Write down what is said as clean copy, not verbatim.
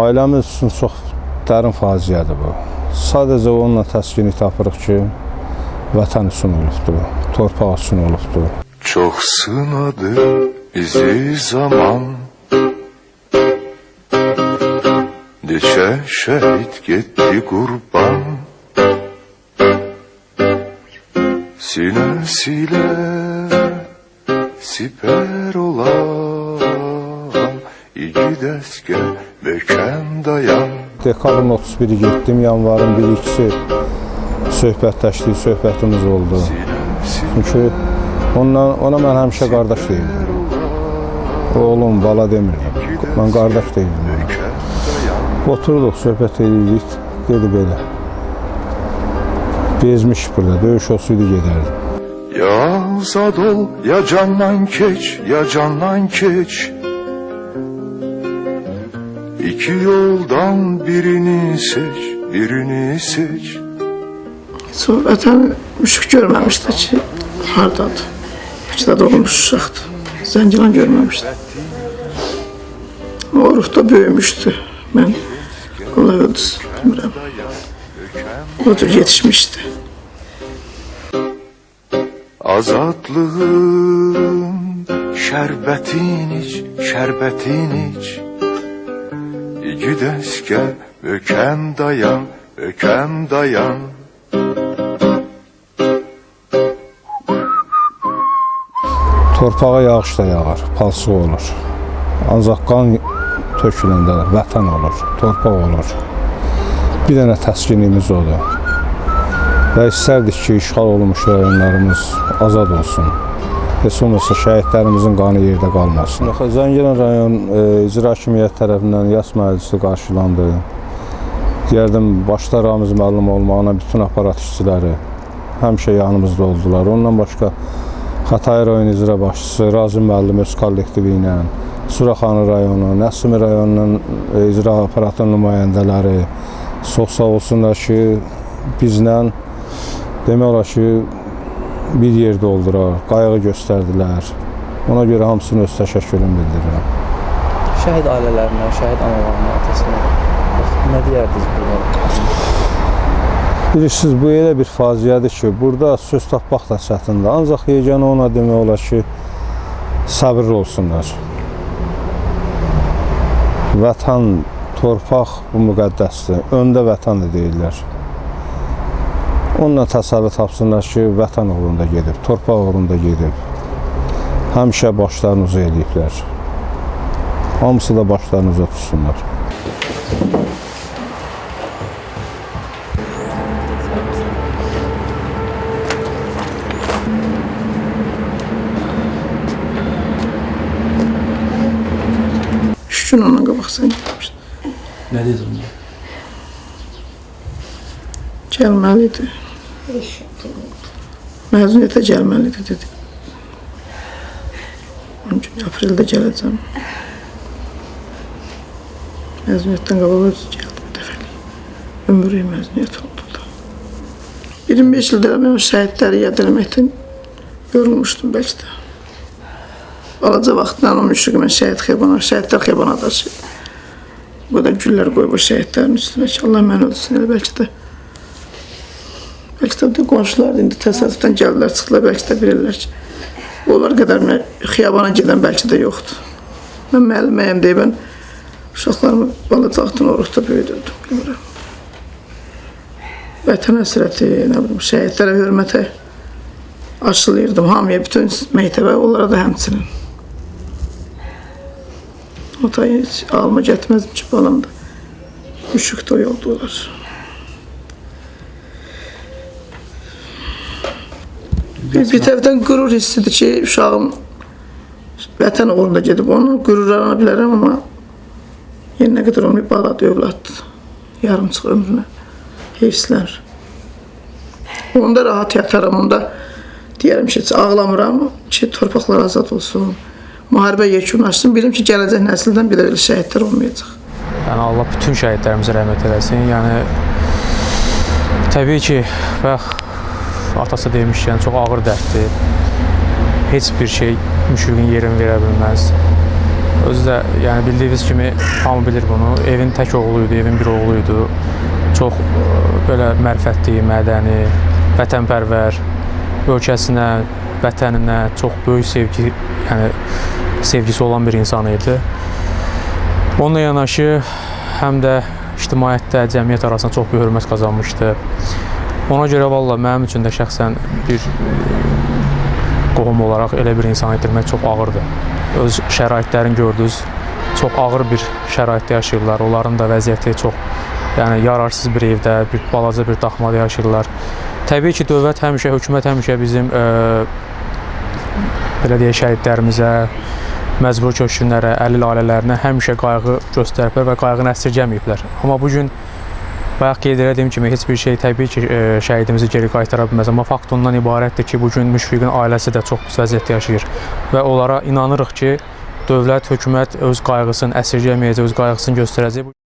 Ailəmiz üçün çox dərin faciədir bu. Sadəcə onunla təskinlik tapırıq ki, vətən üçün olubdur, torpaq üçün olubdur. Çox sınadı bizi zaman, neçə şəhid getdi qurban, sinəsilə sipər olan igid əskər möhkəm dayan. Dekabrın 31-i getdim, yanvarın 1-2-si söhbətləşdik, söhbətimiz oldu. Çünki ona mən həmişə qardaş deyildim. Oğlum, bala demirdim. Mən qardaş deyildim. Oturduq, söhbət edirdik, dedi belə. Bezmiş burada, döyüş olsaydı gedərdim. Ya azad ol, ya candan keç, ya candan keç. İki yoldan birini seç, birini seç. Sonra vətəni müşük görməmişdi ki, hardadır. İkide doğulmuş uşaqdır. Zəngilan görməmişdi. O ruhda böyümüşdü. Mən Allah öldüsün, bilmirəm. O cür yetişmişdi. Azadlığın şərbətin iç, şərbətin iç. İgid əskər, möhkəm dayan, möhkəm dayan. Torpağa yağış da yağar, palçıq olur. Ancaq qan töküləndə vətən olur, torpaq olur. Bir dənə təskinliyimiz odur. Və istərdik ki, işğal olunmuş rayonlarımız azad olsun. Heç olmasa şəhidlərimizin qanı yerdə qalmasın. Zəngilan rayon icra hakimiyyəti tərəfindən yas məclisi qarşılandı. Deyərdim, başda Ramiz müəllim olmağına bütün aparat işçiləri həmişə yanımızda oldular. Ondan başqa Xatay rayon icra başçısı Razım müəllim öz kollektivi ilə, Suraxanı rayonu, Nəsimi rayonunun icra aparatının nümayəndələri çox sağ olsunlar ki, bizlə demək olar ki, bir yerdə oldular, qayğı göstərdilər. Ona görə hamısını öz təşəkkürümü bildirirəm. Şəhid ailələrinə, şəhid analarına, atasına nə deyərdiniz bunlara? Bilirsiniz, bu elə bir faciədir ki, burada söz tapmaq da çətindir. Ancaq yeganə ona demək olar ki, səbirli olsunlar. Vətən, torpaq bu müqəddəsdir, öndə vətəndir deyirlər. Onunla təsəvvür tapsınlar ki, vətən uğrunda gedib, torpaq uğrunda gedib. Həmişə başlarını uza eləyiblər. Hamısı da başlarını uza tutsunlar. Üç gün ondan qabaq sən gitmişdin. Nə dedin? Gəlməlidir. Məzuniyyətə gəlməlidir, dedi. 10 gün apreldə gələcəm. Məzuniyyətdən qabaq özü gəldi bir dəfəlik. Ömürlük məzuniyyət oldu da. 25 ildir mən o şəhidləri yad eləməkdən yorulmuşdum bəlkə də. Balaca vaxtdan o müşriqi mən şəhidlər xeybanadaşı. Bu qədər güllər qoyub o şəhidlərin üstünə ki, Allah mən ölsün elə bəlkə də. Bəlkə də qonşular indi təsadüfdən gəldilər, çıxdılar, bəlkə də bilirlər ki, onlar qədər xiyabana gedən bəlkə də yoxdur. Mən müəlliməyəm deyib, mən uşaqlarımı balacaqdan o ruhda böyüdürdüm, bilmirəm. Vətən həsrəti, nə bilim, şəhidlərə hörmətə aşılayırdım hamıya, bütün məktəbə, onlara da həmçinin. O da heç ağlıma getməzdim ki, balam da müşrikdə o yolda olar. Bir tərəfdən qürur hissidir ki, uşağım vətən uğrunda gedib, onu qürurlarına bilərəm, amma yenə qədər onu bağladı, övladdır. Yarımçıq ömrünə heyfslənir. Onda rahat yataram, onda deyərəm ki, ağlamıram ki, torpaqlar azad olsun, müharibə yekunlaşsın, bilim ki, gələcək nəsildən bir elə şəhidlər olmayacaq. Yəni, Allah bütün şəhidlərimizə rəhmət eləsin. Yəni, təbii ki, atası demişkən, çox ağır dərddir. Heç bir şey müşriqin yerini verə bilməz. Özü də yəni bildiyiniz kimi hamı bilir bunu. Evin tək oğlu idi, evin bir oğlu idi. Çox belə mərifətli, mədəni, vətənpərvər, ölkəsinə, vətəninə çox böyük sevgisi olan bir insan idi. Onunla yanaşı həm də ictimaiyyətdə, cəmiyyət arasında çox bir hörmət qazanmışdı. Ona görə valla mənim üçün də şəxsən bir qohum olaraq elə bir insan itirmək çox ağırdır. Öz şəraitlərini gördünüz, çox ağır bir şəraitdə yaşayırlar. Onların da vəziyyəti çox yararsız bir evdə, balaca bir daxmada yaşayırlar. Təbii ki, dövlət həmişə, hökumət həmişə bizim belə deyək, şəhidlərimizə, məcbur köçkünlərə, əlil ailələrinə həmişə qayğı göstəriblər və qayğını əsirgəməyiblər. Amma bugün bayaq qeyd etdiyim kimi heç bir şey təbii ki, şəhidimizi geri qaytara bilməz. Amma fakt ondan ibarətdir ki, bugün Müşfiqin ailəsi də çox pis vəziyyətdə yaşayır və onlara inanırıq ki, dövlət, hökumət öz qayğısını əsirgəməyəcək, öz qayğısını göstərəcək.